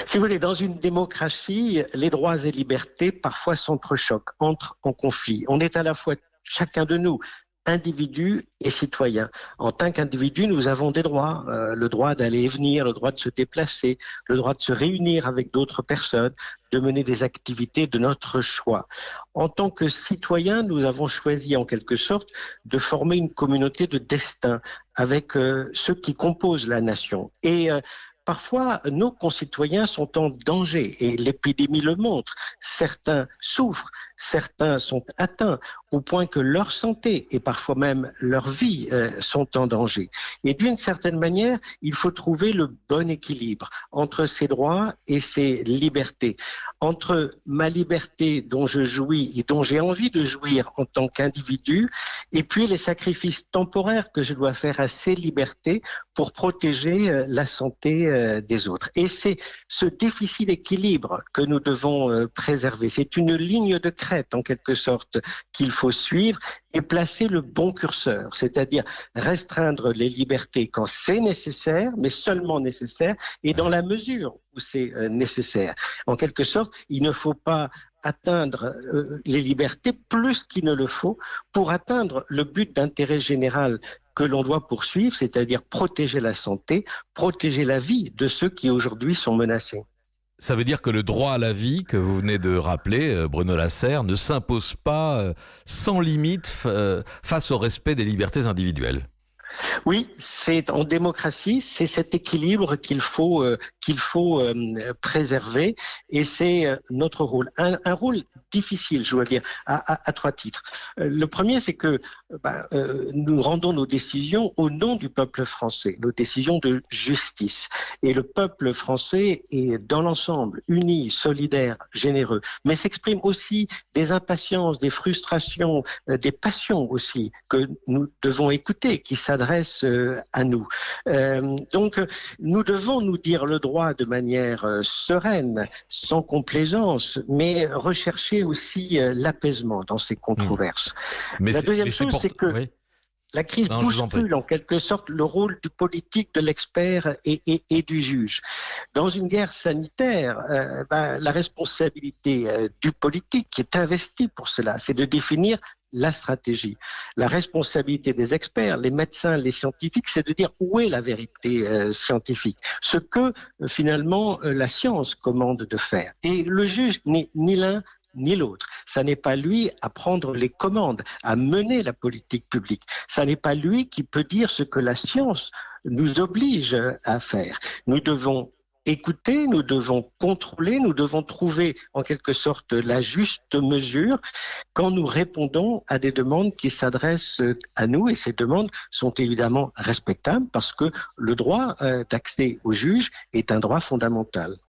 Si vous voulez, dans une démocratie, les droits et libertés parfois s'entrechoquent, entrent en conflit. On est à la fois, chacun de nous, individu et citoyen. En tant qu'individu, nous avons des droits, le droit d'aller et venir, le droit de se déplacer, le droit de se réunir avec d'autres personnes, de mener des activités de notre choix. En tant que citoyen, nous avons choisi en quelque sorte de former une communauté de destin avec ceux qui composent la nation. Et parfois, nos concitoyens sont en danger et l'épidémie le montre. Certains souffrent, certains sont atteints au point que leur santé et parfois même leur vie sont en danger. Et d'une certaine manière, il faut trouver le bon équilibre entre ces droits et ces libertés. Entre ma liberté dont je jouis et dont j'ai envie de jouir en tant qu'individu et puis les sacrifices temporaires que je dois faire à ces libertés pour protéger la santé des autres. Et c'est ce difficile équilibre que nous devons préserver. C'est une ligne de crête, en quelque sorte, qu'il faut suivre et placer le bon curseur, c'est-à-dire restreindre les libertés quand c'est nécessaire, mais seulement nécessaire, et dans la mesure où c'est nécessaire. En quelque sorte, il ne faut pas atteindre les libertés plus qu'il ne le faut pour atteindre le but d'intérêt général que l'on doit poursuivre, c'est-à-dire protéger la santé, protéger la vie de ceux qui aujourd'hui sont menacés. Ça veut dire que le droit à la vie, que vous venez de rappeler, Bruno Lasserre, ne s'impose pas sans limite face au respect des libertés individuelles. Oui, c'est en démocratie, c'est cet équilibre qu'il faut préserver, et c'est notre rôle. Un rôle difficile, je dois dire, à trois titres. Le premier, c'est que nous rendons nos décisions au nom du peuple français, nos décisions de justice. Et le peuple français est dans l'ensemble uni, solidaire, généreux, mais s'exprime aussi des impatiences, des frustrations, des passions aussi que nous devons écouter, qui s'adressent à nous. Donc, nous devons nous dire le droit de manière sereine, sans complaisance, mais rechercher aussi l'apaisement dans ces controverses. La deuxième chose, c'est que la crise bouscule en quelque sorte le rôle du politique, de l'expert et du juge. Dans une guerre sanitaire, la responsabilité du politique qui est investi pour cela, c'est de définir la stratégie. La responsabilité des experts, les médecins, les scientifiques, c'est de dire où est la vérité scientifique, ce que finalement la science commande de faire. Et le juge n'est ni l'un ni l'autre. Ça n'est pas lui à prendre les commandes, à mener la politique publique. Ça n'est pas lui qui peut dire ce que la science nous oblige à faire. Nous devons écouter, nous devons contrôler, nous devons trouver en quelque sorte la juste mesure quand nous répondons à des demandes qui s'adressent à nous, et ces demandes sont évidemment respectables parce que le droit d'accès au juge est un droit fondamental.